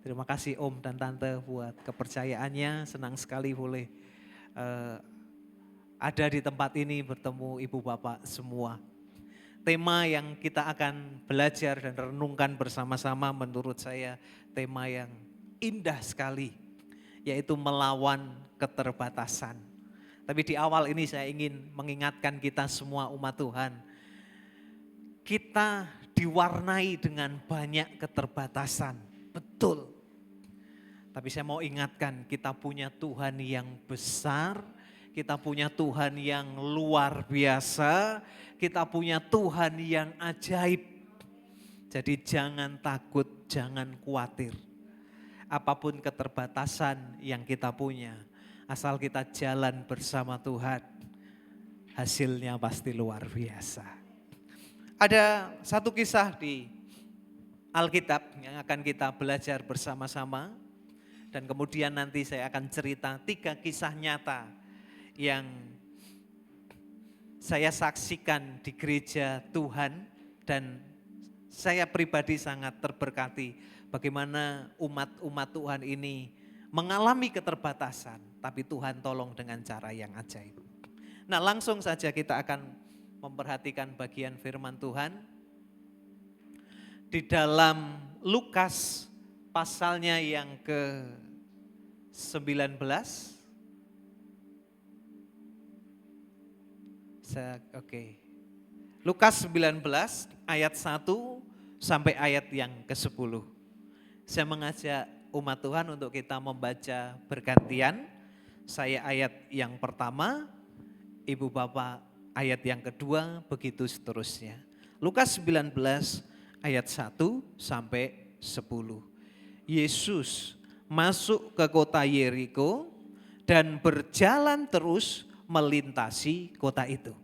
Terima kasih Om dan Tante buat kepercayaannya. Senang sekali boleh ada di tempat ini bertemu Ibu Bapak semua. Tema yang kita akan belajar dan renungkan bersama-sama menurut saya tema yang indah sekali, yaitu melawan keterbatasan. Tapi di awal ini saya ingin mengingatkan kita semua umat Tuhan, kita diwarnai dengan banyak keterbatasan, betul. Tapi saya mau ingatkan, kita punya Tuhan yang besar, kita punya Tuhan yang luar biasa, kita punya Tuhan yang ajaib. Jadi jangan takut, jangan khawatir. Apapun keterbatasan yang kita punya, asal kita jalan bersama Tuhan, hasilnya pasti luar biasa. Ada satu kisah di Alkitab yang akan kita belajar bersama-sama. Dan kemudian nanti saya akan cerita 3 kisah nyata yang saya saksikan di gereja Tuhan. Dan saya pribadi sangat terberkati bagaimana umat-umat Tuhan ini mengalami keterbatasan. Tapi Tuhan tolong dengan cara yang ajaib. Nah, langsung saja kita akan memperhatikan bagian firman Tuhan. Di dalam Lukas pasalnya yang ke-19. Lukas 19 ayat 1 sampai ayat yang ke-10. Saya mengajak umat Tuhan untuk kita membaca bergantian. Saya ayat yang pertama, Ibu Bapak ayat yang kedua, begitu seterusnya. Lukas 19 ayat 1 sampai 10. Yesus masuk ke kota Yeriko dan berjalan terus melintasi kota itu.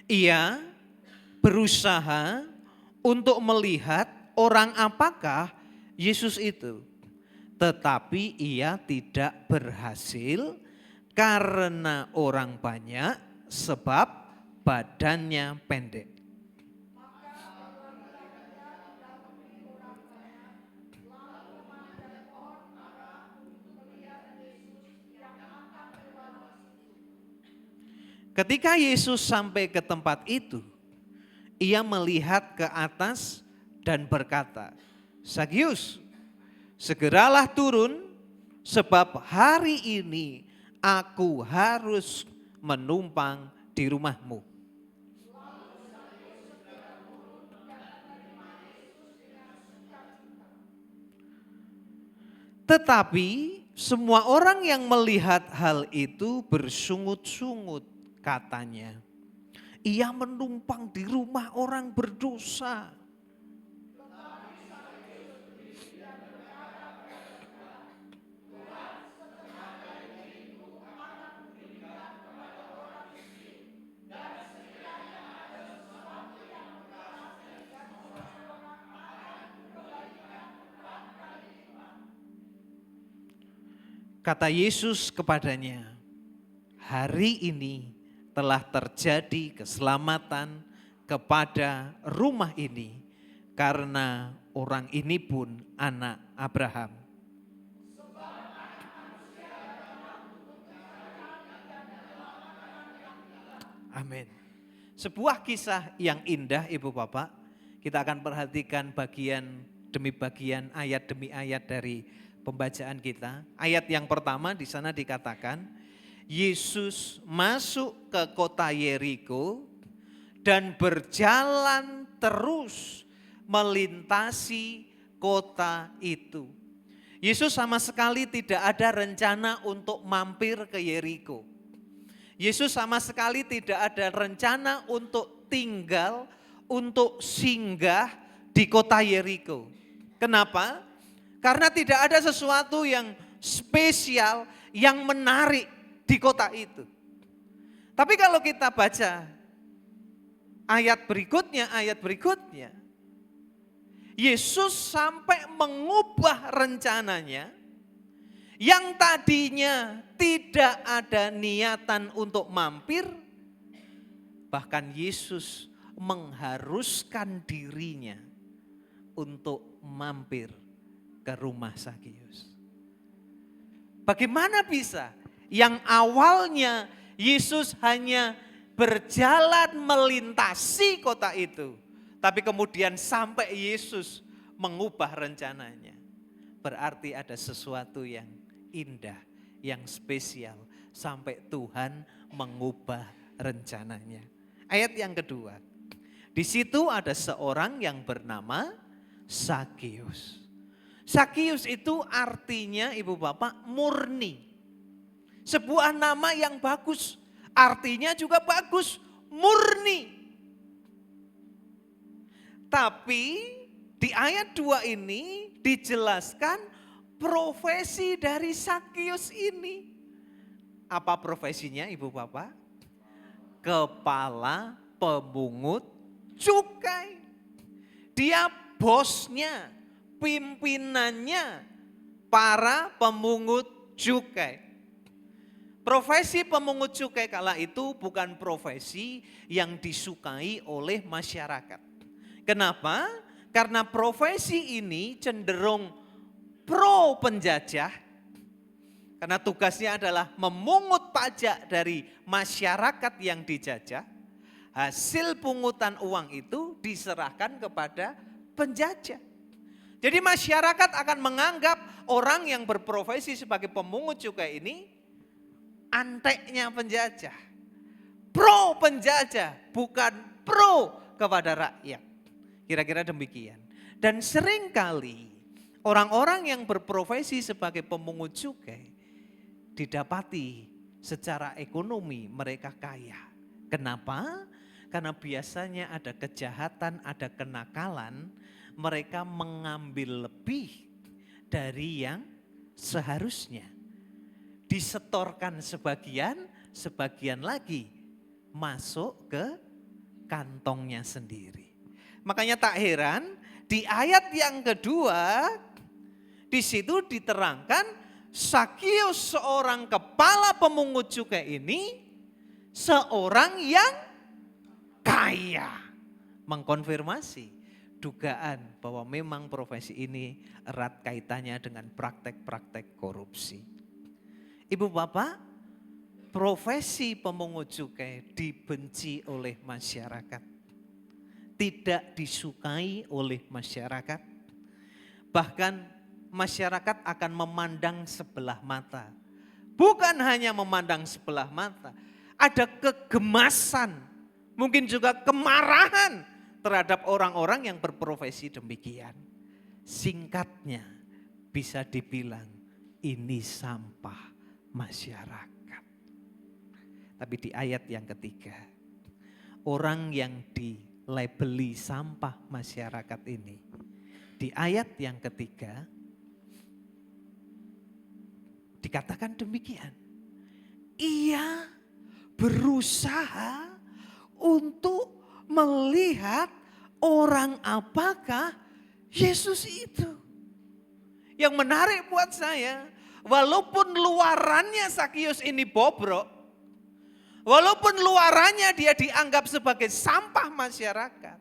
Ia berusaha untuk melihat orang apakah Yesus itu, tetapi ia tidak berhasil karena orang banyak, sebab badannya pendek. Ketika Yesus sampai ke tempat itu, ia melihat ke atas dan berkata, "Zakius, segeralah turun, sebab hari ini aku harus menumpang di rumahmu." Tetapi semua orang yang melihat hal itu bersungut-sungut, katanya, "Ia menumpang di rumah orang berdosa." Kata Yesus kepadanya, "Hari ini telah terjadi keselamatan kepada rumah ini, karena orang ini pun anak Abraham. Amin. Sebuah kisah yang indah, Ibu Bapak. Kita akan perhatikan bagian demi bagian, ayat demi ayat dari pembacaan kita. Ayat yang pertama di sana dikatakan, Yesus masuk ke kota Yeriko dan berjalan terus melintasi kota itu. Yesus sama sekali tidak ada rencana untuk mampir ke Yeriko. Yesus sama sekali tidak ada rencana untuk tinggal, untuk singgah di kota Yeriko. Kenapa? Karena tidak ada sesuatu yang spesial, yang menarik di kota itu. Tapi kalau kita baca ayat berikutnya, Yesus sampai mengubah rencananya. yang tadinya tidak ada niatan untuk mampir, bahkan Yesus mengharuskan dirinya untuk mampir ke rumah Zakius. Bagaimana bisa yang awalnya Yesus hanya berjalan melintasi kota itu, tapi kemudian sampai Yesus mengubah rencananya. Berarti ada sesuatu yang indah, yang spesial, sampai Tuhan mengubah rencananya. Ayat yang kedua, di situ ada seorang yang bernama Zakius. Zakius itu artinya Ibu Bapak murni. Sebuah nama yang bagus, artinya juga bagus, murni. Tapi di ayat 2 ini dijelaskan profesi dari Zakius ini. Apa profesinya Ibu Bapak? Kepala pemungut cukai. Dia bosnya, pimpinannya para pemungut cukai. Profesi pemungut cukai kala itu bukan profesi yang disukai oleh masyarakat. Kenapa? Karena profesi ini cenderung pro penjajah. Karena tugasnya adalah memungut pajak dari masyarakat yang dijajah. Hasil pungutan uang itu diserahkan kepada penjajah. Jadi masyarakat akan menganggap orang yang berprofesi sebagai pemungut cukai ini anteknya penjajah. Pro penjajah, bukan pro kepada rakyat. Kira-kira demikian. Dan seringkali orang-orang yang berprofesi sebagai pemungut cukai didapati secara ekonomi mereka kaya. Kenapa? Karena biasanya ada kejahatan, ada kenakalan, mereka mengambil lebih dari yang seharusnya. Disetorkan sebagian, sebagian lagi masuk ke kantongnya sendiri. Makanya tak heran di ayat yang kedua di situ diterangkan Zakius seorang kepala pemungut cukai ini seorang yang kaya. Mengkonfirmasi dugaan bahwa memang profesi ini erat kaitannya dengan praktek-praktek korupsi. Ibu Bapak, profesi pemungut cukai dibenci oleh masyarakat. Tidak disukai oleh masyarakat. Bahkan masyarakat akan memandang sebelah mata. Bukan hanya memandang sebelah mata, ada kegemasan, mungkin juga kemarahan terhadap orang-orang yang berprofesi demikian. Singkatnya bisa dibilang ini sampah masyarakat. Tapi di ayat yang ketiga, orang yang dilabeli sampah masyarakat ini, di ayat yang ketiga dikatakan demikian. Ia berusaha untuk melihat orang apakah Yesus itu. Yang menarik buat saya, walaupun luarannya Zakius ini bobrok, walaupun luarannya dia dianggap sebagai sampah masyarakat,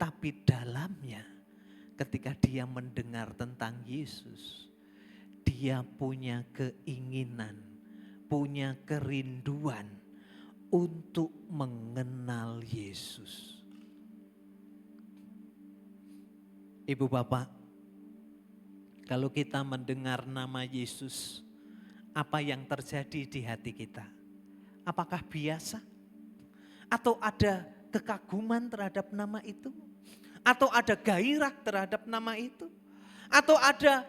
tapi dalamnya ketika dia mendengar tentang Yesus, dia punya keinginan, punya kerinduan untuk mengenal Yesus. Ibu Bapak, kalau kita mendengar nama Yesus, apa yang terjadi di hati kita? Apakah biasa? Atau ada kekaguman terhadap nama itu? Atau ada gairah terhadap nama itu? Atau ada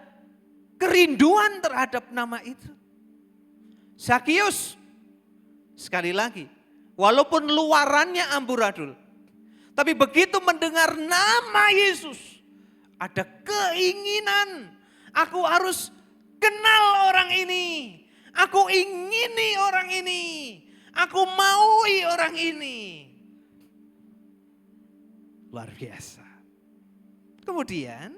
kerinduan terhadap nama itu? Zakius, sekali lagi, walaupun luarannya amburadul, tapi begitu mendengar nama Yesus, ada keinginan, aku harus kenal orang ini, aku ingini orang ini, aku maui orang ini. Luar biasa. Kemudian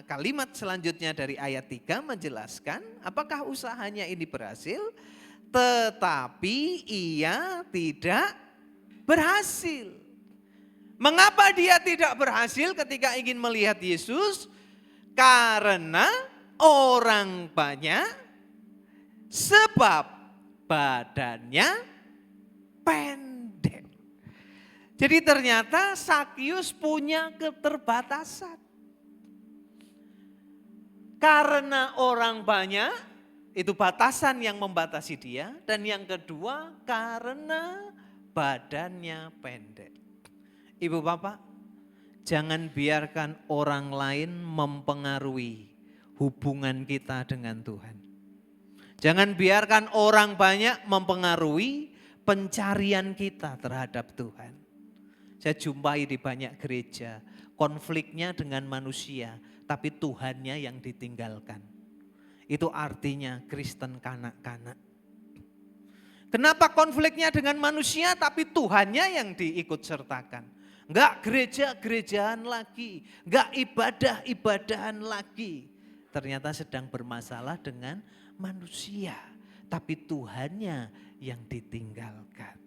kalimat selanjutnya dari ayat 3 menjelaskan apakah usahanya ini berhasil, tetapi ia tidak berhasil. Mengapa dia tidak berhasil ketika ingin melihat Yesus? Karena orang banyak, sebab badannya pendek. Jadi ternyata Zakius punya keterbatasan. Karena orang banyak, itu batasan yang membatasi dia. Dan yang kedua, karena badannya pendek. Ibu bapak, jangan biarkan orang lain mempengaruhi hubungan kita dengan Tuhan. Jangan biarkan orang banyak mempengaruhi pencarian kita terhadap Tuhan. Saya jumpai di banyak gereja, konfliknya dengan manusia, tapi Tuhannya yang ditinggalkan. Itu artinya Kristen kanak-kanak. Kenapa konfliknya dengan manusia tapi Tuhannya yang diikut sertakan? Enggak gereja-gerejaan lagi, enggak ibadah-ibadahan lagi. Ternyata sedang bermasalah dengan manusia, tapi Tuhannya yang ditinggalkan.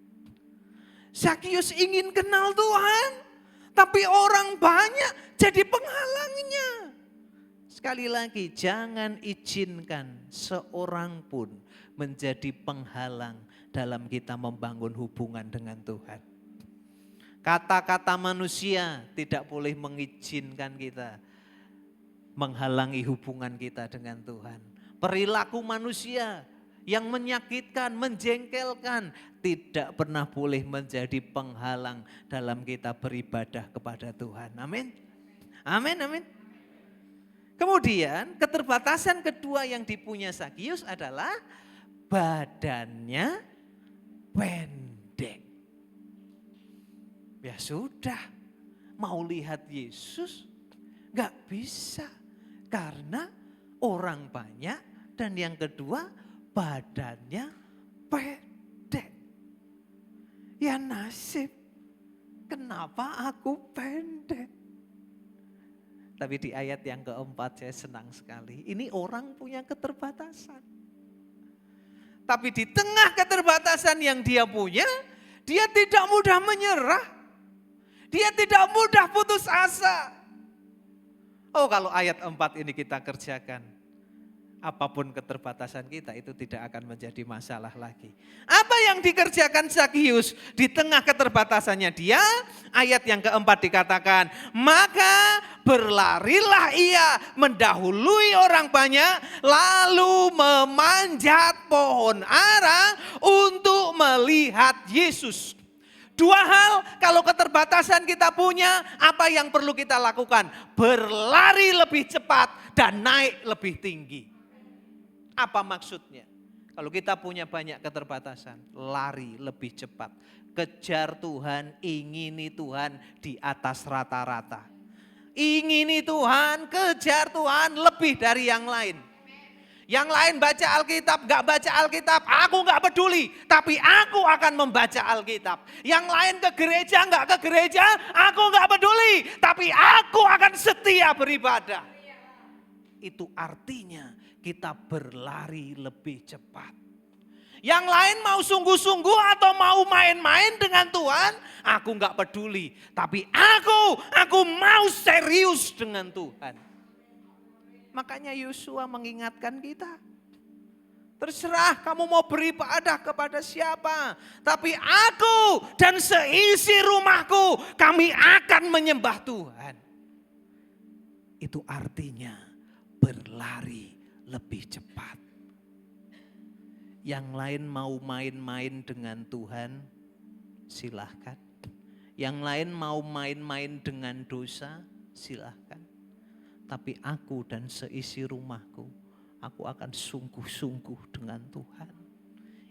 Zakius ingin kenal Tuhan, tapi orang banyak jadi penghalangnya. Sekali lagi, jangan izinkan seorang pun menjadi penghalang dalam kita membangun hubungan dengan Tuhan. Kata-kata manusia tidak boleh mengizinkan kita menghalangi hubungan kita dengan Tuhan. Perilaku manusia yang menyakitkan, menjengkelkan tidak pernah boleh menjadi penghalang dalam kita beribadah kepada Tuhan. Amin. Amin, amin. Kemudian keterbatasan kedua yang dipunya Zakius adalah badannya pendek. Ya sudah, mau lihat Yesus gak bisa karena orang banyak dan yang kedua badannya pendek. Ya nasib, kenapa aku pendek? Tapi di ayat yang keempat saya senang sekali, ini orang punya keterbatasan. Tapi di tengah keterbatasan yang dia punya, dia tidak mudah menyerah. Dia tidak mudah putus asa. Oh kalau ayat 4 ini kita kerjakan, apapun keterbatasan kita itu tidak akan menjadi masalah lagi. Apa yang dikerjakan Zakius di tengah keterbatasannya dia? Ayat yang keempat dikatakan, maka berlarilah ia mendahului orang banyak, lalu memanjat pohon ara untuk melihat Yesus. Dua hal, kalau keterbatasan kita punya, apa yang perlu kita lakukan? Berlari lebih cepat dan naik lebih tinggi. Apa maksudnya? Kalau kita punya banyak keterbatasan, lari lebih cepat. Kejar Tuhan, ingini Tuhan di atas rata-rata. Ingini Tuhan, kejar Tuhan lebih dari yang lain. Yang lain baca Alkitab, gak baca Alkitab, aku gak peduli. Tapi aku akan membaca Alkitab. Yang lain ke gereja, gak ke gereja, aku gak peduli. Tapi aku akan setia beribadah. Itu artinya kita berlari lebih cepat. Yang lain mau sungguh-sungguh atau mau main-main dengan Tuhan, aku gak peduli. Tapi aku mau serius dengan Tuhan. Makanya Yosua mengingatkan kita. Terserah kamu mau beribadah kepada siapa. Tapi aku dan seisi rumahku kami akan menyembah Tuhan. Itu artinya berlari lebih cepat. Yang lain mau main-main dengan Tuhan silahkan. Yang lain mau main-main dengan dosa silahkan. Tapi aku dan seisi rumahku, aku akan sungguh-sungguh dengan Tuhan.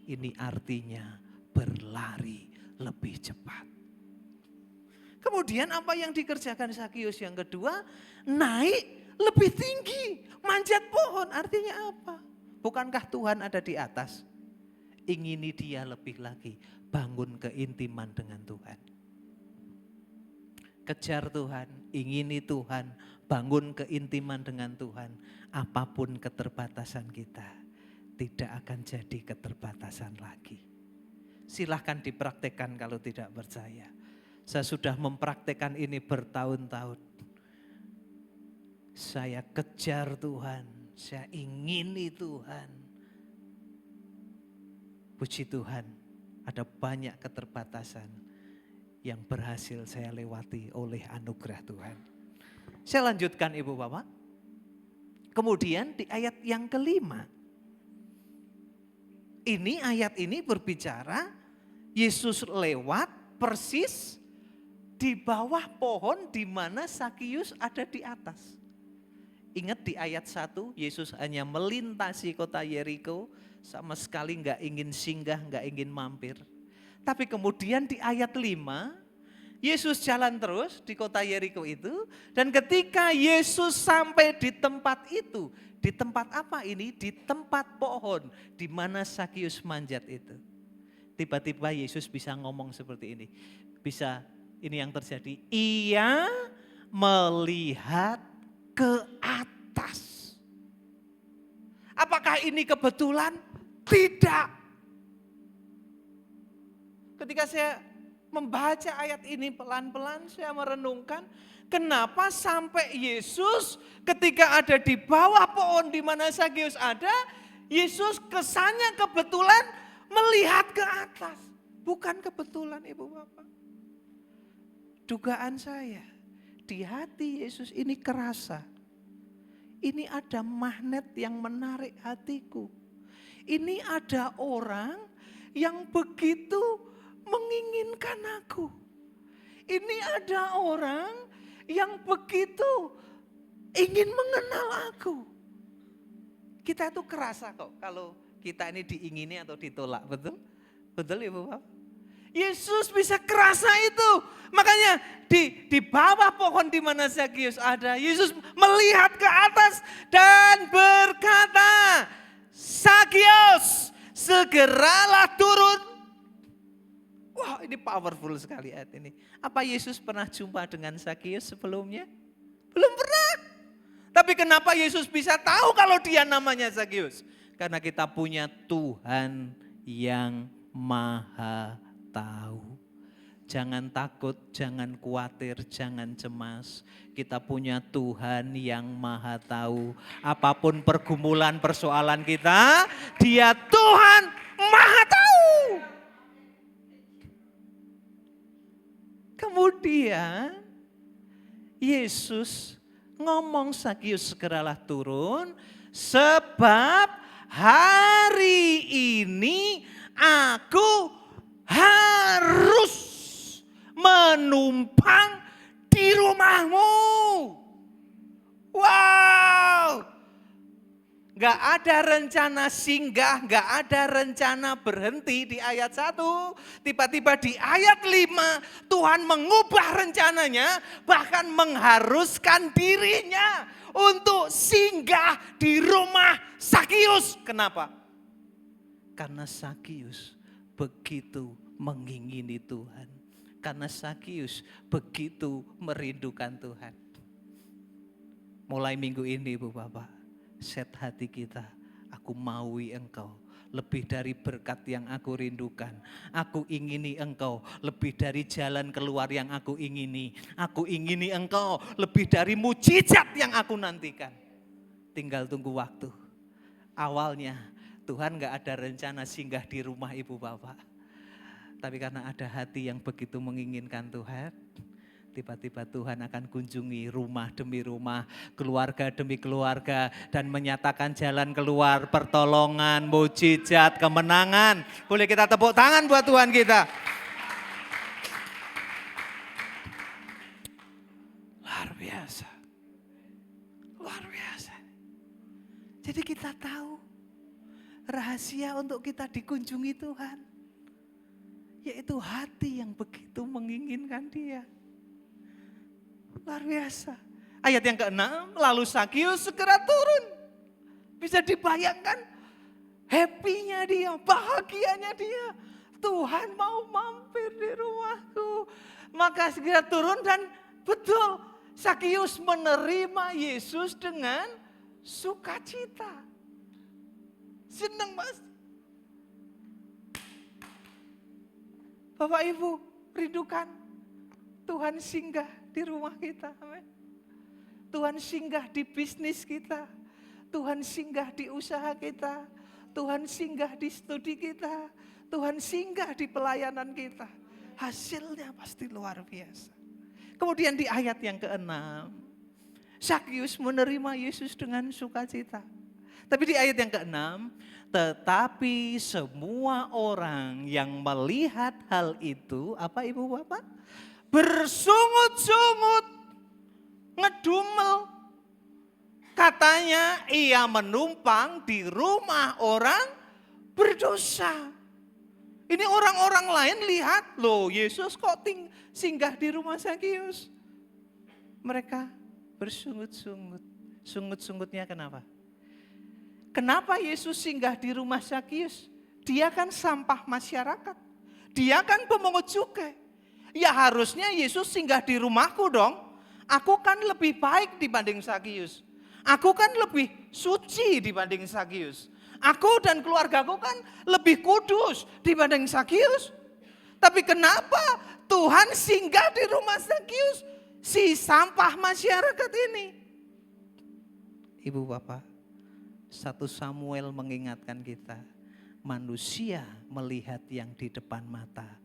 Ini artinya berlari lebih cepat. Kemudian apa yang dikerjakan Zakius yang kedua? Naik lebih tinggi, manjat pohon. Artinya apa? Bukankah Tuhan ada di atas? Ingini dia lebih lagi, bangun keintiman dengan Tuhan. Kejar Tuhan, ingini Tuhan, bangun keintiman dengan Tuhan. Apapun keterbatasan kita, tidak akan jadi keterbatasan lagi. Silahkan dipraktekkan kalau tidak percaya. Saya sudah mempraktekkan ini bertahun-tahun. Saya kejar Tuhan, saya ingini Tuhan. Puji Tuhan, ada banyak keterbatasan yang berhasil saya lewati oleh anugerah Tuhan. Saya lanjutkan Ibu Bapak. Kemudian di ayat yang kelima. Ini ayat ini berbicara Yesus lewat persis di bawah pohon di mana Zakius ada di atas. Ingat di ayat 1 Yesus hanya melintasi kota Yeriko, sama sekali enggak ingin singgah, enggak ingin mampir. Tapi kemudian di ayat 5 Yesus jalan terus di kota Yeriko itu, dan ketika Yesus sampai di tempat itu, di tempat apa ini? Di tempat pohon di mana Zakius manjat itu. Tiba-tiba Yesus bisa ngomong seperti ini. Bisa, ini yang terjadi. Ia melihat ke atas. Apakah ini kebetulan? Tidak. Ketika saya membaca ayat ini pelan-pelan, saya merenungkan kenapa sampai Yesus ketika ada di bawah pohon di mana Zakius ada, Yesus kesannya kebetulan melihat ke atas. Bukan kebetulan Ibu Bapak. Dugaan saya, di hati Yesus ini kerasa. Ini ada magnet yang menarik hatiku. Ini ada orang yang begitu menginginkan aku. Ini ada orang yang begitu ingin mengenal aku. Kita itu kerasa kok kalau kita ini diingini atau ditolak, betul? Betul Ibu Bapak? Yesus bisa kerasa itu. Makanya di bawah pohon di mana Zakius ada, Yesus melihat ke atas dan berkata, Zakius, segeralah turun. Wah, ini powerful sekali ayat ini. Apa Yesus pernah jumpa dengan Zakius sebelumnya? Belum pernah. Tapi kenapa Yesus bisa tahu kalau dia namanya Zakius? Karena kita punya Tuhan yang maha tahu. Jangan takut, jangan khawatir, jangan cemas. Kita punya Tuhan yang maha tahu. Apapun pergumulan persoalan kita, Dia Tuhan maha tahu. Kemudian Yesus ngomong, Zakius segeralah turun, sebab hari ini aku harus menumpang di rumahmu. Wow, gak ada rencana singgah, gak ada rencana berhenti di ayat 1. Tiba-tiba di ayat 5 Tuhan mengubah rencananya, bahkan mengharuskan dirinya untuk singgah di rumah Zakius. Kenapa? Karena Zakius begitu mengingini Tuhan. Karena Zakius begitu merindukan Tuhan. Mulai minggu ini Ibu Bapak, set hati kita, aku maui Engkau lebih dari berkat yang aku rindukan. Aku ingini Engkau lebih dari jalan keluar yang aku ingini. Aku ingini Engkau lebih dari mujizat yang aku nantikan. Tinggal tunggu waktu. Awalnya Tuhan gak ada rencana singgah di rumah Ibu Bapak. Tapi karena ada hati yang begitu menginginkan Tuhan, tiba-tiba Tuhan akan kunjungi rumah demi rumah, keluarga demi keluarga, dan menyatakan jalan keluar, pertolongan, mujizat, kemenangan. Boleh kita tepuk tangan buat Tuhan kita. Luar biasa. Luar biasa. Jadi kita tahu rahasia untuk kita dikunjungi Tuhan, yaitu hati yang begitu menginginkan Dia. Luar biasa. Ayat yang ke-6, lalu Zakius segera turun. Bisa dibayangkan happy-nya dia, bahagianya dia. Tuhan mau mampir di rumahku. Maka segera turun dan Betul, Sakius menerima Yesus dengan sukacita. Senang Mas. Bapak Ibu, rindukan Tuhan singgah di rumah kita. Amin. Tuhan singgah di bisnis kita. Tuhan singgah di usaha kita. Tuhan singgah di studi kita. Tuhan singgah di pelayanan kita. Hasilnya pasti luar biasa. Kemudian di ayat yang ke-6, Sakius menerima Yesus dengan sukacita. Tapi di ayat yang ke-6, tetapi semua orang yang melihat hal itu, apa Ibu Bapak? Bersungut-sungut, ngedumel. Katanya ia menumpang di rumah orang berdosa. Ini orang-orang lain lihat, loh Yesus kok singgah di rumah Sakius. Mereka bersungut-sungut. Sungut-sungutnya kenapa? Kenapa Yesus singgah di rumah Sakius? Dia kan sampah masyarakat. Dia kan pemungut cukai. Ya harusnya Yesus singgah di rumahku dong. Aku kan lebih baik dibanding Sakius. Aku kan lebih suci dibanding Sakius. Aku dan keluargaku kan lebih kudus dibanding Sakius. Tapi kenapa Tuhan singgah di rumah Sakius? Si sampah masyarakat ini. Ibu Bapak, 1 Samuel mengingatkan kita, manusia melihat yang di depan mata,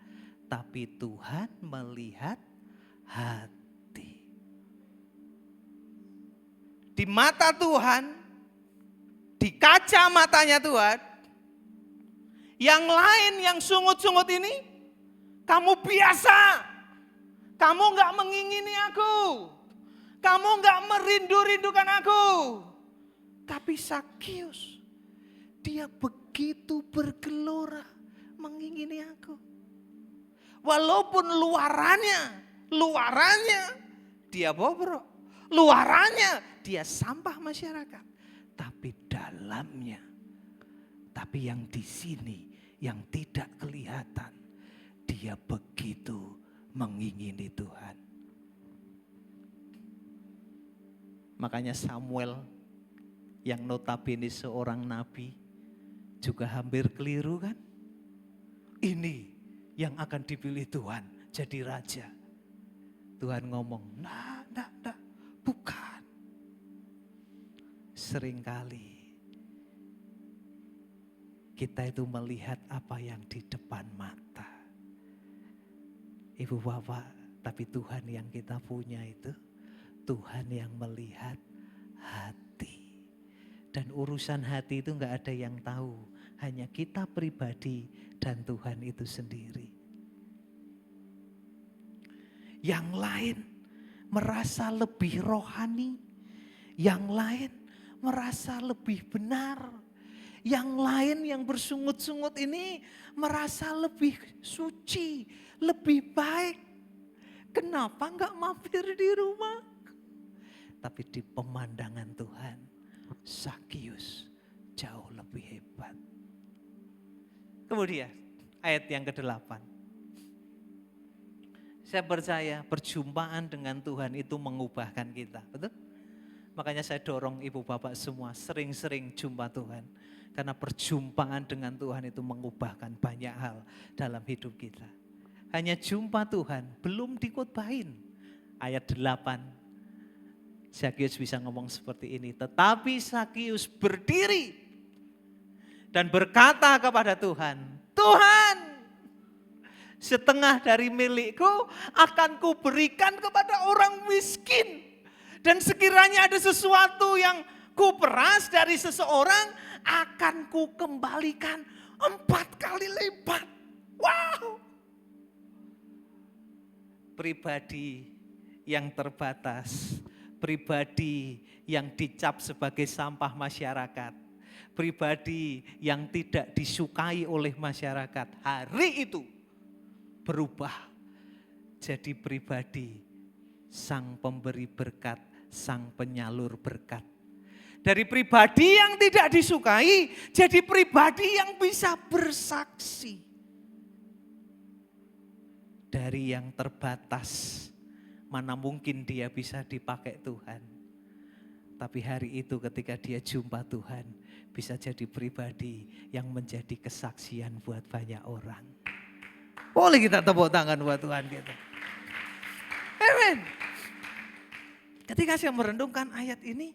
tapi Tuhan melihat hati. Di mata Tuhan, di kaca matanya Tuhan, yang lain yang sungut-sungut ini, kamu biasa, kamu gak mengingini aku, kamu gak merindu-rindukan aku. Tapi Sakius, dia begitu bergelora mengingini aku. Walaupun luarannya dia bobrok, luarannya dia sampah masyarakat. Tapi dalamnya, tapi yang di sini yang tidak kelihatan, dia begitu mengingini Tuhan. Makanya Samuel yang notabene seorang nabi juga hampir keliru kan? Ini yang akan dipilih Tuhan jadi raja. Tuhan ngomong, nah, bukan. Seringkali kita itu melihat apa yang di depan mata. Ibu Bapak, tapi Tuhan yang kita punya itu, Tuhan yang melihat hati. Dan urusan hati itu gak ada yang tahu, hanya kita pribadi dan Tuhan itu sendiri. Yang lain merasa lebih rohani, yang lain merasa lebih benar, yang lain yang bersungut-sungut ini merasa lebih suci, lebih baik. Kenapa gak mampir di rumah? Tapi di pemandangan Tuhan, Sakius jauh lebih hebat. Kemudian ayat yang ke-8. Saya percaya perjumpaan dengan Tuhan itu mengubahkan kita, betul? Makanya saya dorong ibu bapak semua sering-sering jumpa Tuhan. Karena perjumpaan dengan Tuhan itu mengubahkan banyak hal dalam hidup kita. Hanya jumpa Tuhan, belum dikutbahin. Ayat 8. Sakius bisa ngomong seperti ini. Tetapi Sakius berdiri dan berkata kepada Tuhan, Tuhan, setengah dari milikku akan kuberikan kepada orang miskin. Dan sekiranya ada sesuatu yang kuperas dari seseorang, akan kukembalikan 4 kali lipat. Wow. Pribadi yang terbatas, pribadi yang dicap sebagai sampah masyarakat, pribadi yang tidak disukai oleh masyarakat, hari itu berubah jadi pribadi sang pemberi berkat, sang penyalur berkat. Dari pribadi yang tidak disukai, jadi pribadi yang bisa bersaksi. Dari yang terbatas mana mungkin dia bisa dipakai Tuhan. Tapi hari itu ketika dia jumpa Tuhan, bisa jadi pribadi yang menjadi kesaksian buat banyak orang. Boleh kita tepuk tangan buat Tuhan kita. Amen. Ketika saya merenungkan ayat ini,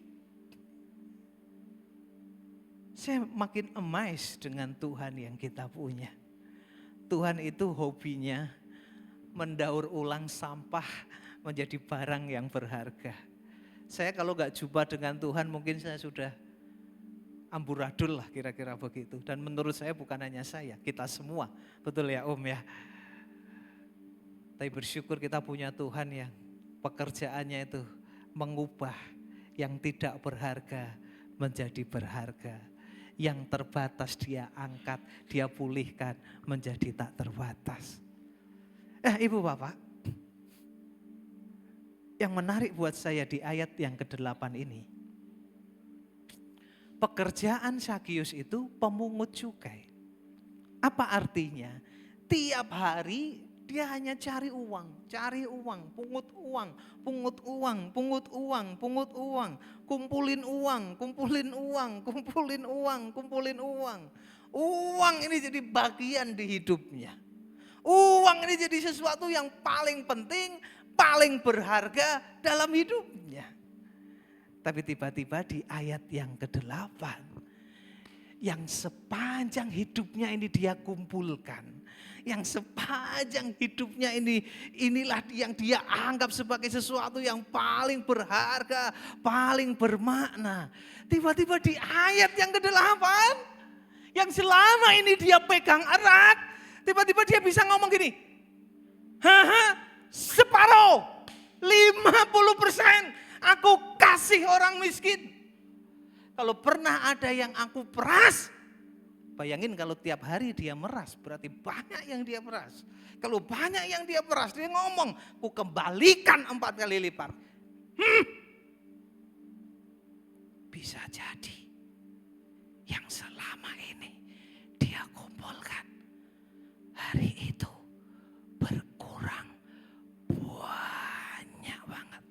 saya makin amazed dengan Tuhan yang kita punya. Tuhan itu hobinya mendaur ulang sampah menjadi barang yang berharga. Saya kalau gak jumpa dengan Tuhan mungkin saya sudah amburadul lah kira-kira begitu. Dan menurut saya bukan hanya saya, kita semua. Betul ya Om ya. Tapi bersyukur kita punya Tuhan yang pekerjaannya itu mengubah yang tidak berharga menjadi berharga. Yang terbatas dia angkat, dia pulihkan menjadi tak terbatas. Ibu bapak, yang menarik buat saya di ayat yang ke-8 ini. Pekerjaan Zakius itu pemungut cukai. Apa artinya? Tiap hari dia hanya cari uang, pungut uang, kumpulin uang. Uang ini jadi bagian di hidupnya. Uang ini jadi sesuatu yang paling penting, paling berharga dalam hidupnya. Tapi tiba-tiba di ayat yang ke-8, yang sepanjang hidupnya ini dia kumpulkan. Yang sepanjang hidupnya inilah yang dia anggap sebagai sesuatu yang paling berharga, paling bermakna. Tiba-tiba di ayat yang ke-8, yang selama ini dia pegang erat, tiba-tiba dia bisa ngomong gini, separuh, 50% aku kasih orang miskin. Kalau pernah ada yang aku peras, bayangin kalau tiap hari dia meras, berarti banyak yang dia peras. Kalau banyak yang dia peras, dia ngomong, ku kembalikan 4 kali lipat. Bisa jadi yang selama ini dia kumpulkan, hari itu berkurang banyak banget.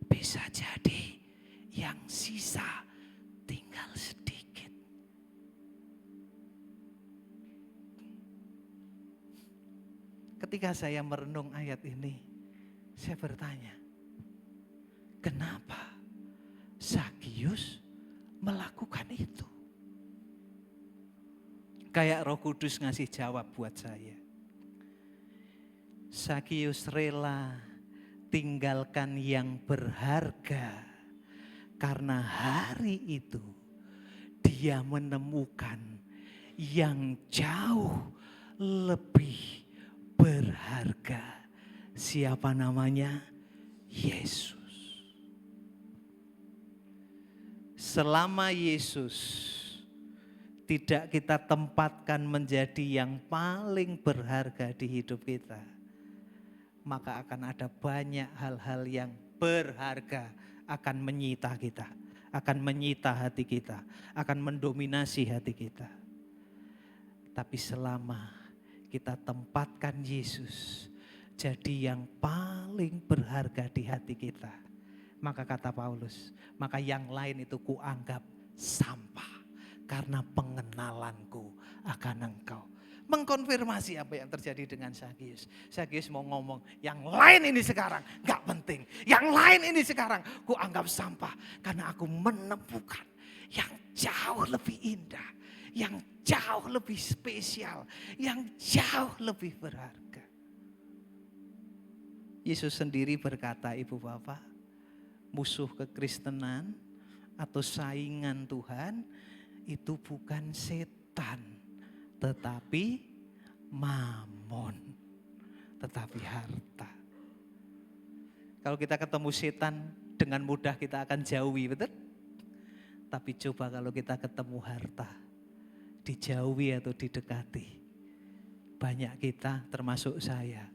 Bisa jadi yang sisa tinggal sedikit. Ketika saya merenung ayat ini, saya bertanya, kenapa Zakius melakukan itu? Kayak Roh Kudus ngasih jawab buat saya. Zakius rela tinggalkan yang berharga karena hari itu dia menemukan yang jauh lebih berharga. Siapa namanya? Yesus. Selama Yesus tidak kita tempatkan menjadi yang paling berharga di hidup kita, maka akan ada banyak hal-hal yang berharga akan menyita kita, akan menyita hati kita, akan mendominasi hati kita. Tapi selama kita tempatkan Yesus jadi yang paling berharga di hati kita, maka kata Paulus, maka yang lain itu kuanggap sampah karena pengenalanku akan engkau. Mengkonfirmasi apa yang terjadi dengan Zakius. Zakius mau ngomong, yang lain ini sekarang gak penting. Yang lain ini sekarang kuanggap sampah karena aku menemukan yang jauh lebih indah, yang jauh lebih spesial, yang jauh lebih berharga. Yesus sendiri berkata, Ibu Bapak, musuh kekristenan atau saingan Tuhan itu bukan setan, tetapi mamon, tetapi harta. Kalau kita ketemu setan dengan mudah kita akan jauhi, betul? Tapi coba kalau kita ketemu harta, dijauhi atau didekati, banyak kita termasuk saya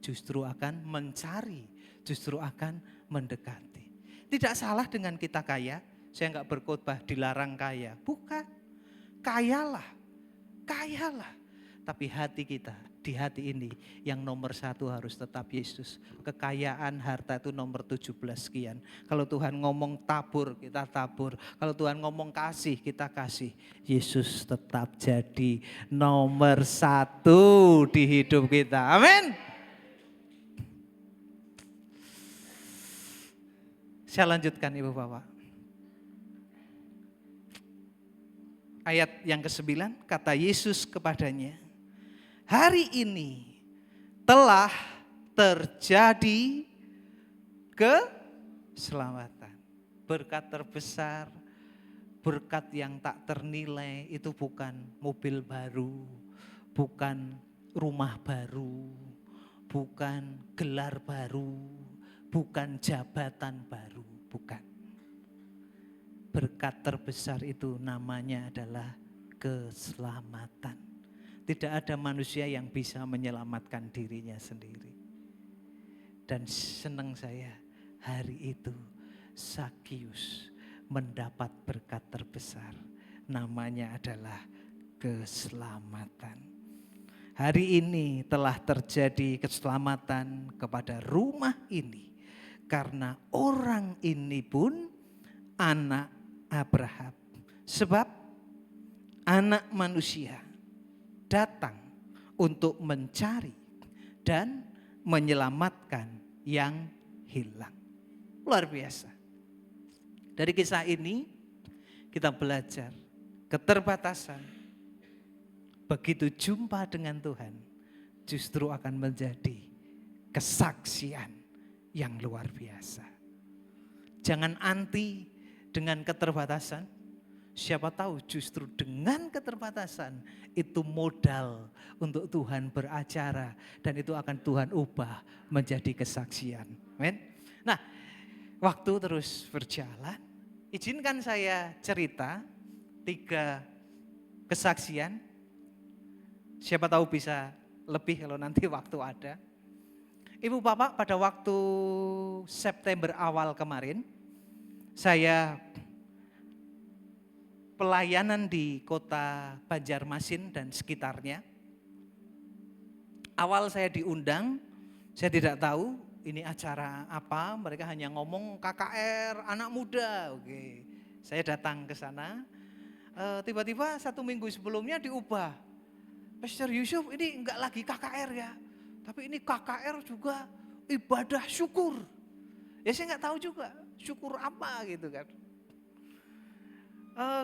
justru akan mencari, justru akan mendekati. Tidak salah dengan kita kaya, saya enggak berkhotbah dilarang kaya, bukan. Kayalah. Tapi hati kita, di hati ini yang nomor satu harus tetap Yesus. Kekayaan harta itu nomor 17 sekian. Kalau Tuhan ngomong tabur, kita tabur. Kalau Tuhan ngomong kasih, kita kasih. Yesus tetap jadi nomor satu di hidup kita. Amin. Saya lanjutkan Ibu Bapak. Ayat yang ke-9, kata Yesus kepadanya, hari ini telah terjadi keselamatan. Berkat terbesar, berkat yang tak ternilai itu bukan mobil baru, bukan rumah baru, bukan gelar baru, bukan jabatan baru, bukan. Berkat terbesar itu namanya adalah keselamatan. Tidak ada manusia yang bisa menyelamatkan dirinya sendiri. Dan senang saya hari itu Zakius mendapat berkat terbesar. Namanya adalah keselamatan. Hari ini telah terjadi keselamatan kepada rumah ini. Karena orang ini pun anak Abraham. Sebab anak manusia datang untuk mencari dan menyelamatkan yang hilang. Luar biasa. Dari kisah ini kita belajar keterbatasan. Begitu jumpa dengan Tuhan justru akan menjadi kesaksian yang luar biasa. Jangan anti dengan keterbatasan. Siapa tahu justru dengan keterbatasan itu modal untuk Tuhan beracara dan itu akan Tuhan ubah menjadi kesaksian. Amin. Nah, waktu terus berjalan, izinkan saya cerita 3 kesaksian. Siapa tahu bisa lebih kalau nanti waktu ada. Ibu Bapak, pada waktu September awal kemarin, saya pelayanan di kota Banjarmasin dan sekitarnya. Awal saya diundang, saya tidak tahu ini acara apa, mereka hanya ngomong KKR anak muda. Oke, saya datang ke sana, tiba-tiba 1 minggu sebelumnya diubah. Pastor Yusuf, ini enggak lagi KKR ya, tapi ini KKR juga ibadah syukur. Ya saya enggak tahu juga, syukur apa gitu kan.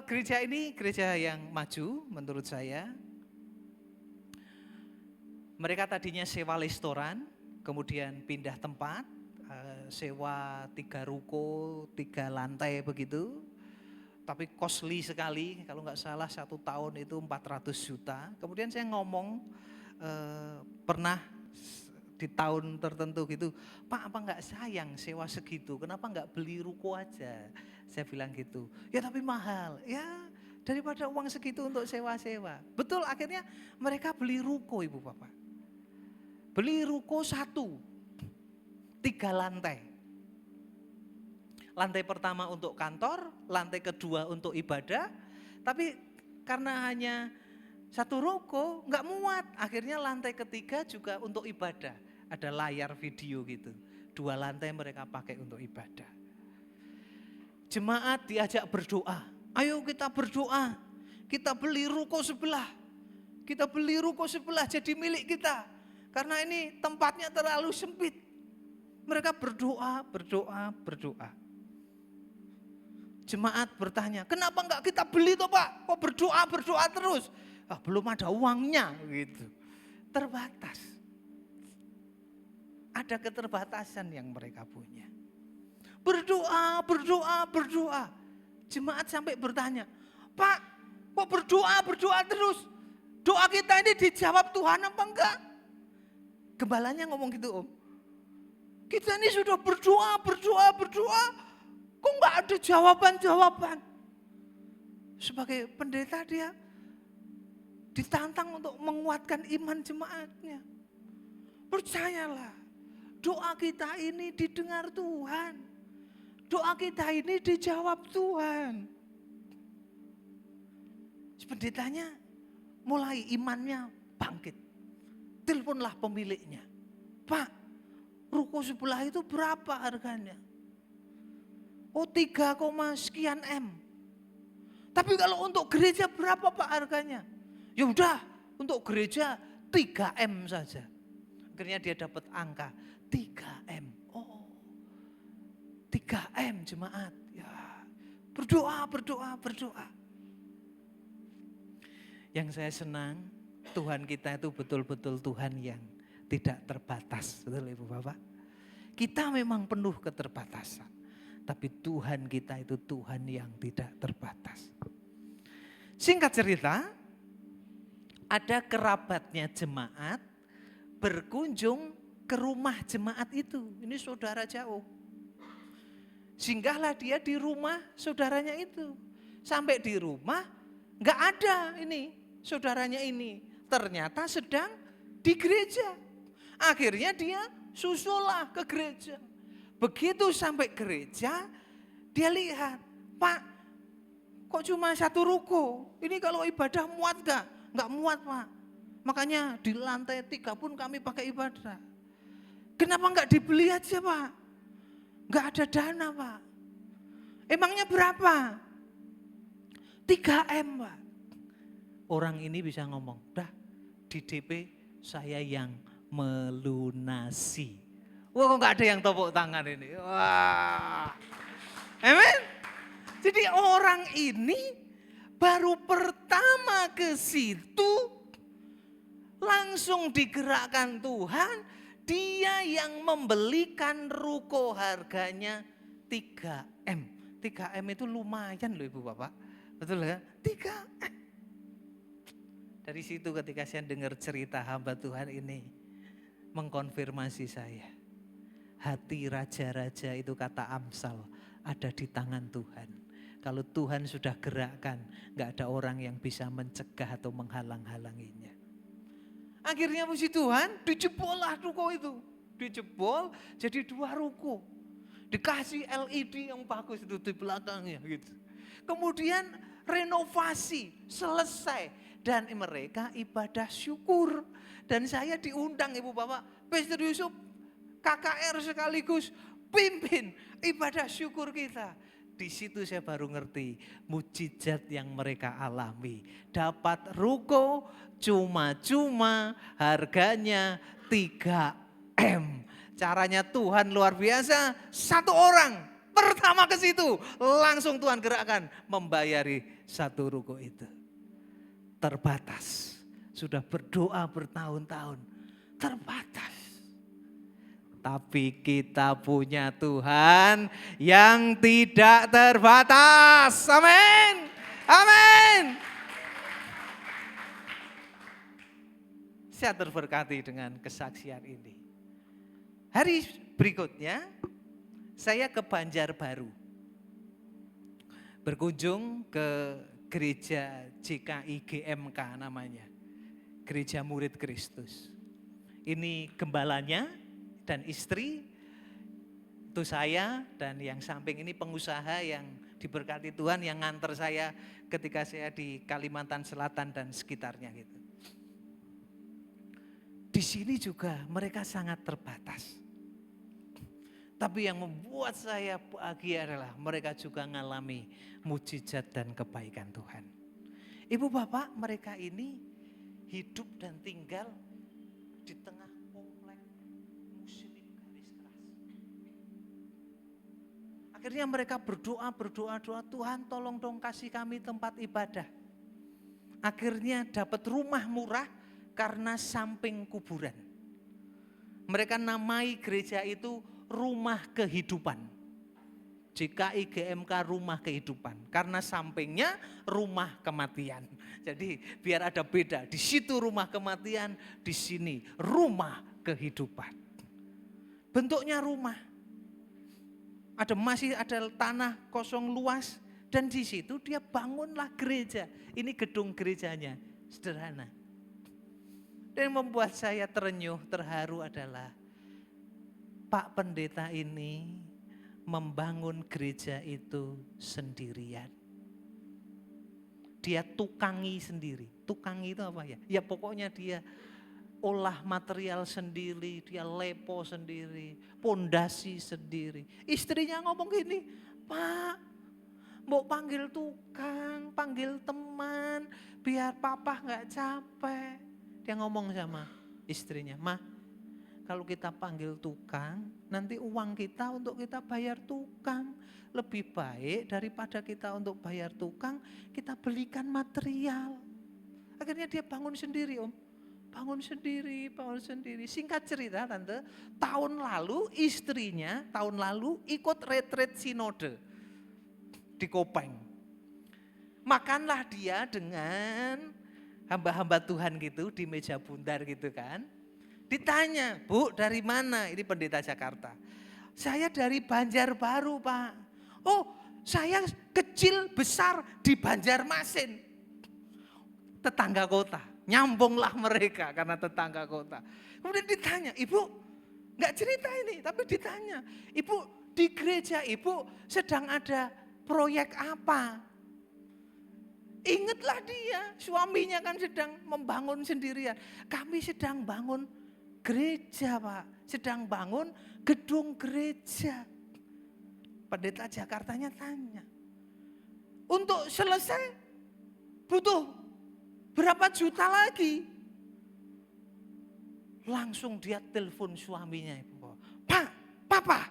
Gereja ini gereja yang maju menurut saya. Mereka tadinya sewa restoran, kemudian pindah tempat, sewa 3 ruko, 3 lantai begitu. Tapi costly sekali, kalau nggak salah 1 tahun itu 400 juta. Kemudian saya ngomong, pernah di tahun tertentu gitu, Pak apa nggak sayang sewa segitu, kenapa nggak beli ruko aja? Saya bilang gitu, ya tapi mahal, ya daripada uang segitu untuk sewa-sewa. Betul, akhirnya mereka beli ruko Ibu Bapak. Beli ruko 1, 3 lantai. Lantai pertama untuk kantor, lantai kedua untuk ibadah, tapi karena hanya 1 ruko nggak muat, akhirnya lantai ketiga juga untuk ibadah. Ada layar video gitu, 2 lantai mereka pakai untuk ibadah. Jemaat diajak berdoa, ayo kita berdoa, kita beli ruko sebelah. Kita beli ruko sebelah jadi milik kita, karena ini tempatnya terlalu sempit. Mereka berdoa, berdoa, berdoa. Jemaat bertanya, kenapa enggak kita beli toh Pak? Kok berdoa, berdoa terus? Belum ada uangnya gitu. Terbatas. Ada keterbatasan yang mereka punya. Berdoa, berdoa, berdoa. Jemaat sampai bertanya, Pak kok berdoa, berdoa terus? Doa kita ini dijawab Tuhan apa enggak? Gembalanya ngomong gitu Om. Kita ini sudah berdoa, berdoa, berdoa. Kok enggak ada jawaban-jawaban? Sebagai pendeta dia ditantang untuk menguatkan iman jemaatnya. Percayalah, doa kita ini didengar Tuhan. Doa kita ini dijawab Tuhan. Pendetanya mulai imannya bangkit. Teleponlah pemiliknya. Pak, ruko sebelah itu berapa harganya? Oh 3, sekian M. Tapi kalau untuk gereja berapa Pak harganya? Ya udah, untuk gereja 3 M saja. Akhirnya dia dapat angka 3 M. Oh, 3 M jemaat. Ya, berdoa. Yang saya senang, Tuhan kita itu betul-betul Tuhan yang tidak terbatas. Betul Ibu Bapak? Kita memang penuh keterbatasan. Tapi Tuhan kita itu Tuhan yang tidak terbatas. Singkat cerita, ada kerabatnya jemaat berkunjung ke rumah jemaat itu. Ini saudara jauh. Singgahlah dia di rumah saudaranya itu. Sampai di rumah gak ada ini saudaranya ini. Ternyata sedang di gereja. Akhirnya dia susullah ke gereja. Begitu sampai gereja, dia lihat, Pak, kok cuma 1 ruko? Ini kalau ibadah muat gak? Gak muat Pak. Makanya di lantai 3 pun kami pakai ibadah. Kenapa gak dibeli aja Pak? Gak ada dana Pak. Emangnya berapa? 3 M Pak. Orang ini bisa ngomong, dah di DP saya yang melunasi. Wah kok gak ada yang tepuk tangan ini. Wah. Amen. Jadi orang ini baru pertama ke situ langsung digerakkan Tuhan. Dia yang membelikan ruko harganya 3 M. 3 M itu lumayan loh Ibu Bapak. Betul kan? 3 M. Dari situ ketika saya dengar cerita hamba Tuhan ini mengkonfirmasi saya. Hati raja-raja itu kata Amsal ada di tangan Tuhan. Kalau Tuhan sudah gerakkan, gak ada orang yang bisa mencegah atau menghalang-halanginya. Akhirnya puji Tuhan, dijebol lah ruko itu. Dijebol jadi 2 ruko. Dikasih LED yang bagus itu di belakangnya gitu. Kemudian renovasi selesai. Dan mereka ibadah syukur. Dan saya diundang Ibu Bapak, Pastor Yusuf, KKR sekaligus pimpin ibadah syukur kita. Di situ saya baru ngerti mujizat yang mereka alami. Dapat ruko cuma-cuma harganya 3 M. Caranya Tuhan luar biasa. 1 orang pertama ke situ langsung Tuhan gerakkan membayari 1 ruko itu. Terbatas. Sudah berdoa bertahun-tahun. Terbatas. Tapi kita punya Tuhan yang tidak terbatas. Amin. Amin. Saya terberkati dengan kesaksian ini. Hari berikutnya saya ke Banjarbaru. Berkunjung ke gereja JKI GMK namanya. Gereja Murid Kristus. Ini gembalanya dan istri, itu saya, dan yang samping ini pengusaha yang diberkati Tuhan yang nganter saya ketika saya di Kalimantan Selatan dan sekitarnya gitu. Di sini juga mereka sangat terbatas. Tapi yang membuat saya bahagia adalah mereka juga mengalami mujizat dan kebaikan Tuhan. Ibu bapak mereka ini hidup dan tinggal di tengah komplek muslim garis keras. Akhirnya mereka berdoa, Tuhan tolong dong kasih kami tempat ibadah. Akhirnya dapat rumah murah karena samping kuburan. Mereka namai gereja itu Rumah Kehidupan. JKI GMK Rumah Kehidupan. Karena sampingnya rumah kematian. Jadi biar ada beda. Di situ rumah kematian, di sini rumah kehidupan. Bentuknya rumah. Masih ada tanah kosong luas. Dan di situ dia bangunlah gereja. Ini gedung gerejanya. Sederhana. Dan yang membuat saya terenyuh, terharu adalah Pak Pendeta ini membangun gereja itu sendirian. Dia tukangi sendiri. tukang itu apa ya? Ya pokoknya dia olah material sendiri, dia lepo sendiri, pondasi sendiri. Istrinya ngomong gini, Pak, mau panggil tukang, panggil teman, biar papa gak capek. Dia ngomong sama istrinya, Ma, kalau kita panggil tukang, nanti uang kita untuk kita bayar tukang. Lebih baik daripada kita untuk bayar tukang, kita belikan material. Akhirnya dia bangun sendiri, Om. Bangun sendiri. Singkat cerita Tante, tahun lalu istrinya ikut retreat sinode di Kopeng. Makanlah dia dengan hamba-hamba Tuhan gitu di meja bundar gitu kan. Ditanya, Bu dari mana? Ini pendeta Jakarta. Saya dari Banjarbaru Pak. Oh saya kecil besar di Banjarmasin. Tetangga kota. Nyambunglah mereka karena tetangga kota. Kemudian ditanya, Ibu gak cerita ini tapi ditanya, Ibu di gereja Ibu sedang ada proyek apa? Ingatlah dia, suaminya kan sedang membangun sendirian. Kami sedang bangun gereja Pak, sedang bangun gedung gereja. Pendeta Jakartanya tanya, untuk selesai butuh berapa juta lagi? Langsung dia telepon suaminya. Pak, Papa,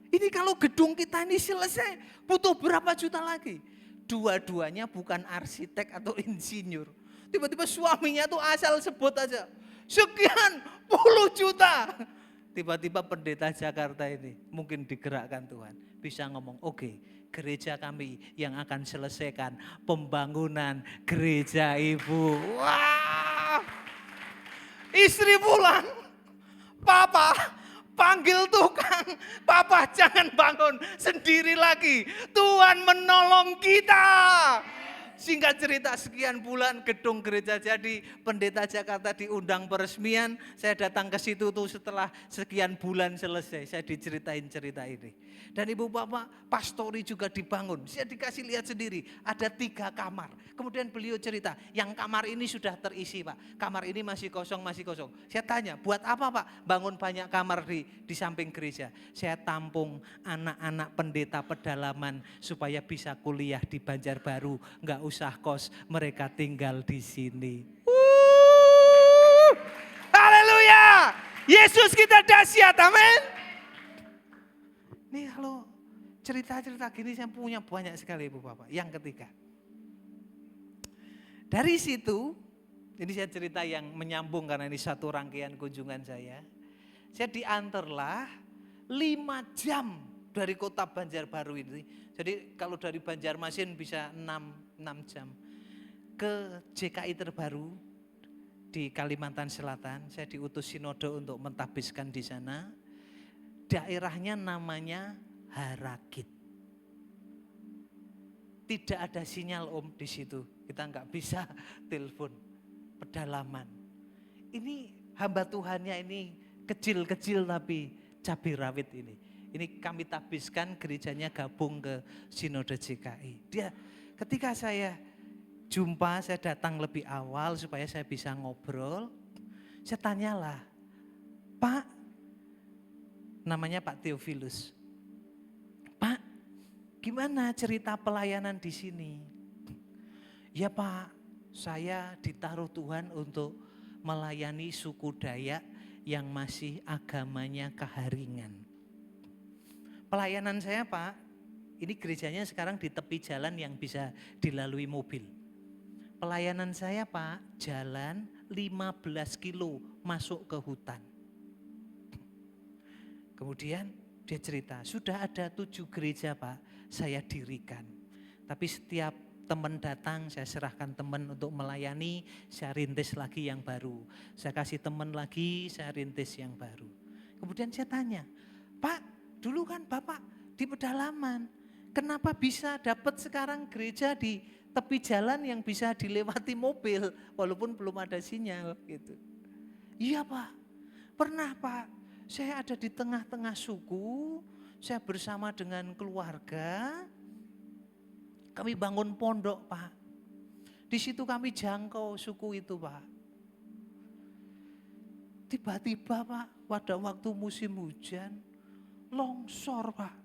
ini kalau gedung kita ini selesai butuh berapa juta lagi? Dua-duanya bukan arsitek atau insinyur. Tiba-tiba suaminya tuh asal sebut aja, sekian puluh juta. Tiba-tiba pendeta Jakarta ini mungkin digerakkan Tuhan. Bisa ngomong, oke, gereja kami yang akan selesaikan pembangunan gereja Ibu. Wah, istri pulang, Papa panggil tukang, Papa jangan bangun sendiri lagi, Tuhan menolong kita. Singkat cerita sekian bulan gedung gereja jadi, pendeta Jakarta diundang peresmian, saya datang ke situ tuh setelah sekian bulan selesai, saya diceritain cerita ini. Dan ibu bapak, pastori juga dibangun, saya dikasih lihat sendiri, ada 3 kamar. Kemudian beliau cerita, yang kamar ini sudah terisi Pak, kamar ini masih kosong. Saya tanya, buat apa Pak bangun banyak kamar di samping gereja? Saya tampung anak-anak pendeta pedalaman supaya bisa kuliah di Banjarbaru, enggak usah kos, mereka tinggal di sini. Haleluya! Yesus kita dahsyat, amin. Nih kalau cerita-cerita gini saya punya banyak sekali Ibu Bapak. Yang ketiga, dari situ, ini saya cerita yang menyambung karena ini satu rangkaian kunjungan saya. Saya diantarlah 5 jam dari kota Banjarbaru ini. Jadi kalau dari Banjarmasin bisa 6 jam. Ke JKI terbaru di Kalimantan Selatan. Saya diutus sinode untuk mentahbiskan di sana. Daerahnya namanya Harakit. Tidak ada sinyal Om di situ. Kita nggak bisa telepon, pedalaman. Ini hamba Tuhannya ini kecil-kecil tapi cabai rawit ini. Ini kami tabiskan, gerejanya gabung ke Sinode JKI. Dia ketika saya jumpa, saya datang lebih awal supaya saya bisa ngobrol. Saya tanyalah, Pak, namanya Pak Theophilus. Pak, gimana cerita pelayanan di sini? Ya Pak, saya ditaruh Tuhan untuk melayani suku Dayak yang masih agamanya keharingan. Pelayanan saya Pak, ini gerejanya sekarang di tepi jalan yang bisa dilalui mobil. Pelayanan saya Pak, jalan 15 kilo masuk ke hutan. Kemudian dia cerita, sudah ada 7 gereja Pak, saya dirikan. Tapi setiap teman datang, saya serahkan teman untuk melayani, saya rintis lagi yang baru. Saya kasih teman lagi, saya rintis yang baru. Kemudian saya tanya, Pak, dulu kan Bapak di pedalaman, kenapa bisa dapat sekarang gereja di tepi jalan yang bisa dilewati mobil, walaupun belum ada sinyal gitu. Iya Pak, pernah Pak, saya ada di tengah-tengah suku, saya bersama dengan keluarga, kami bangun pondok Pak. Di situ kami jangkau suku itu, Pak. Tiba-tiba, Pak, pada waktu musim hujan, longsor, Pak.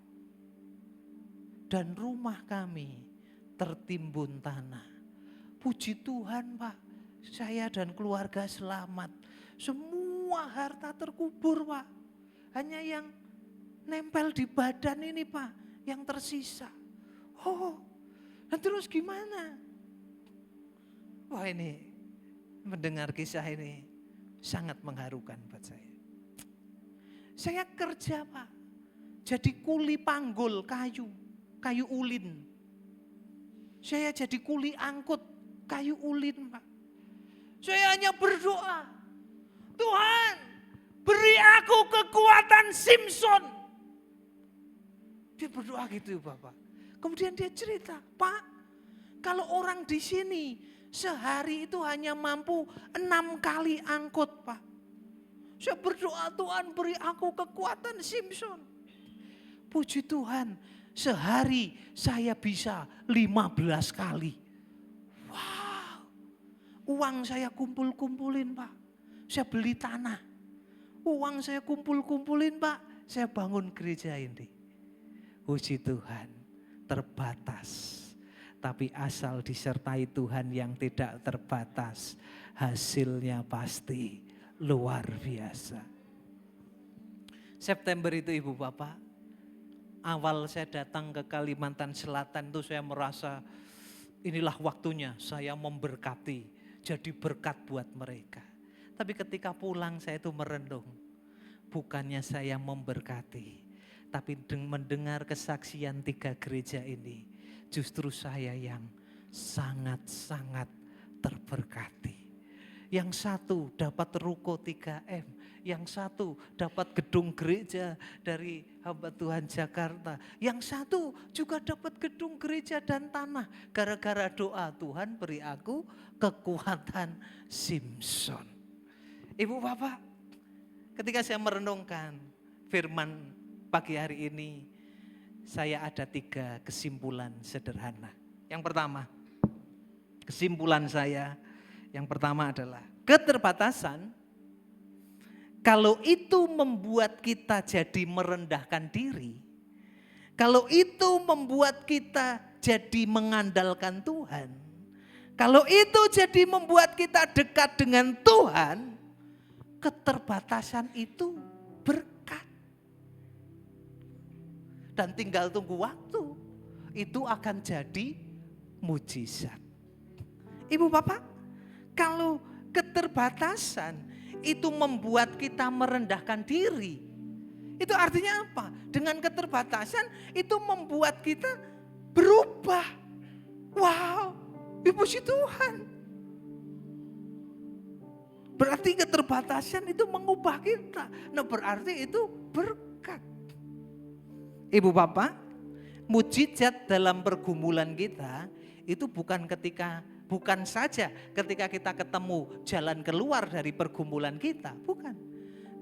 Dan rumah kami tertimbun tanah. Puji Tuhan, Pak, saya dan keluarga selamat. Semua harta terkubur, Pak. Hanya yang nempel di badan ini, Pak, yang tersisa. Oh, dan terus gimana? Wah, ini mendengar kisah ini sangat mengharukan buat saya. Saya kerja, Pak, jadi kuli panggul kayu ulin. Saya jadi kuli angkut kayu ulin, Pak. Saya hanya berdoa, Tuhan, beri aku kekuatan Simpson. Dia berdoa gitu, Bapak. Kemudian dia cerita, Pak, kalau orang di sini sehari itu hanya mampu 6 kali angkut, Pak. Saya berdoa, Tuhan beri aku kekuatan Simpson. Puji Tuhan, sehari saya bisa 15 kali. Wow, uang saya kumpul-kumpulin, Pak. Saya beli tanah. Uang saya kumpul-kumpulin, Pak. Saya bangun gereja ini. Puji Tuhan, terbatas. Tapi asal disertai Tuhan yang tidak terbatas, hasilnya pasti luar biasa. September itu Ibu Bapak, awal saya datang ke Kalimantan Selatan itu saya merasa inilah waktunya saya memberkati, jadi berkat buat mereka. Tapi ketika pulang saya itu merenung, bukannya saya memberkati, tapi mendengar kesaksian 3 gereja ini, justru saya yang sangat-sangat terberkati. Yang satu dapat ruko 3M, yang satu dapat gedung gereja dari hamba Tuhan Jakarta, yang satu juga dapat gedung gereja dan tanah. Gara-gara doa, Tuhan beri aku kekuatan Simpson. Ibu Bapak, ketika saya merenungkan firman pagi hari ini, saya ada 3 kesimpulan sederhana. Yang pertama, kesimpulan saya yang pertama adalah keterbatasan, kalau itu membuat kita jadi merendahkan diri, kalau itu membuat kita jadi mengandalkan Tuhan, kalau itu jadi membuat kita dekat dengan Tuhan, keterbatasan itu berkat. Dan tinggal tunggu waktu, itu akan jadi mujizat. Ibu Bapak, kalau keterbatasan itu membuat kita merendahkan diri, itu artinya apa? Dengan keterbatasan itu membuat kita berubah. Wow, puji Tuhan. Berarti keterbatasan itu mengubah kita. Nah, berarti itu berkat. Ibu Bapak, mujizat dalam pergumulan kita itu bukan saja ketika kita ketemu jalan keluar dari pergumulan kita, bukan.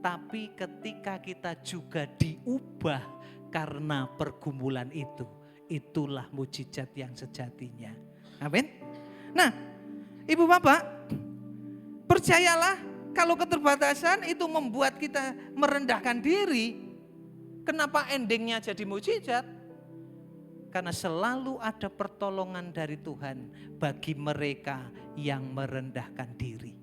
Tapi ketika kita juga diubah karena pergumulan itu, itulah mujizat yang sejatinya. Amin. Nah, Ibu Bapak, percayalah kalau keterbatasan itu membuat kita merendahkan diri, kenapa endingnya jadi mujizat? Karena selalu ada pertolongan dari Tuhan bagi mereka yang merendahkan diri.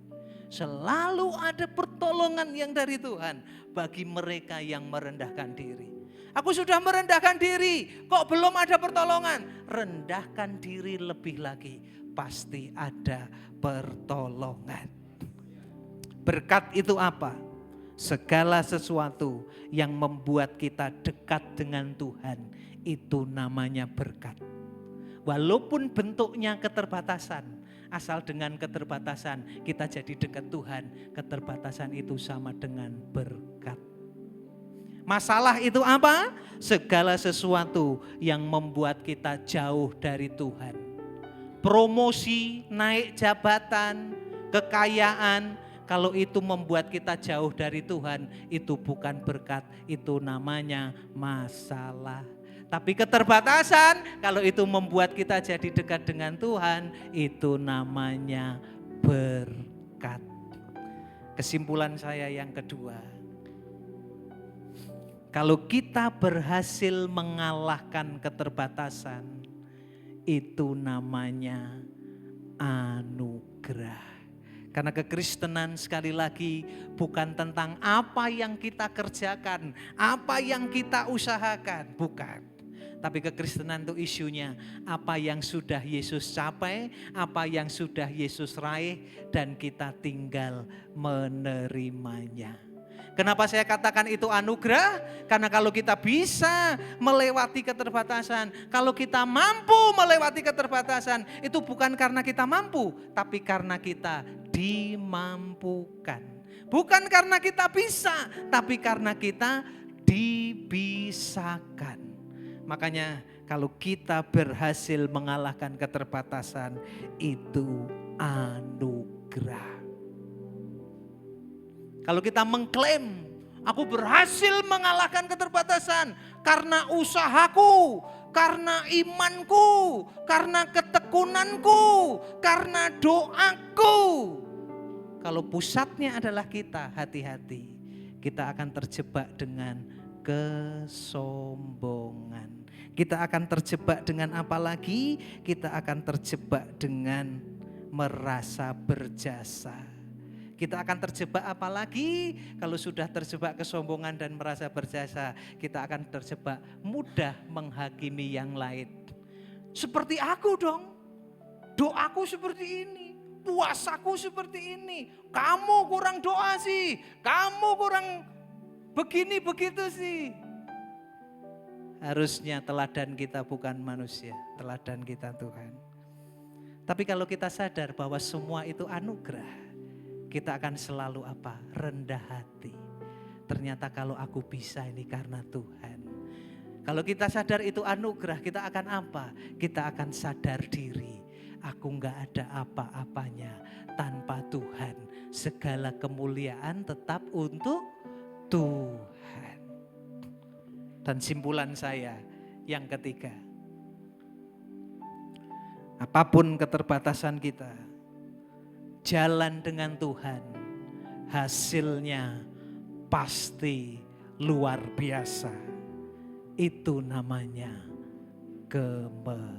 Selalu ada pertolongan yang dari Tuhan bagi mereka yang merendahkan diri. Aku sudah merendahkan diri, kok belum ada pertolongan? Rendahkan diri lebih lagi, pasti ada pertolongan. Berkat itu apa? Segala sesuatu yang membuat kita dekat dengan Tuhan, itu namanya berkat. Walaupun bentuknya keterbatasan, asal dengan keterbatasan kita jadi dekat Tuhan, keterbatasan itu sama dengan berkat. Masalah itu apa? Segala sesuatu yang membuat kita jauh dari Tuhan. Promosi, naik jabatan, kekayaan, kalau itu membuat kita jauh dari Tuhan, itu bukan berkat, itu namanya masalah. Tapi keterbatasan, kalau itu membuat kita jadi dekat dengan Tuhan, itu namanya berkat. Kesimpulan saya yang kedua, kalau kita berhasil mengalahkan keterbatasan, itu namanya anugerah. Karena kekristenan sekali lagi bukan tentang apa yang kita kerjakan, apa yang kita usahakan, bukan. Tapi kekristenan itu isunya apa yang sudah Yesus capai, apa yang sudah Yesus raih, dan kita tinggal menerimanya. Kenapa saya katakan itu anugerah? Karena kalau kita bisa melewati keterbatasan, kalau kita mampu melewati keterbatasan, itu bukan karena kita mampu, tapi karena kita dimampukan. Bukan karena kita bisa, tapi karena kita dibisakan. Makanya kalau kita berhasil mengalahkan keterbatasan, itu anugerah. Kalau kita mengklaim, aku berhasil mengalahkan keterbatasan karena usahaku, karena imanku, karena ketekunanku, karena doaku. Kalau pusatnya adalah kita, hati-hati. Kita akan terjebak dengan kesombongan. Kita akan terjebak dengan apa lagi? Kita akan terjebak dengan merasa berjasa. Kita akan terjebak apa lagi? Kalau sudah terjebak kesombongan dan merasa berjasa, kita akan terjebak mudah menghakimi yang lain. Seperti aku dong, doaku seperti ini, puasaku seperti ini, kamu kurang doa sih, kamu kurang begini begitu sih. Harusnya teladan kita bukan manusia, teladan kita Tuhan. Tapi kalau kita sadar bahwa semua itu anugerah, kita akan selalu apa? Rendah hati. Ternyata kalau aku bisa ini karena Tuhan. Kalau kita sadar itu anugerah, kita akan apa? Kita akan sadar diri. Aku enggak ada apa-apanya tanpa Tuhan. Segala kemuliaan tetap untuk Tuhan. Dan simpulan saya yang ketiga, apapun keterbatasan kita, jalan dengan Tuhan, hasilnya pasti luar biasa. Itu namanya kemenangan.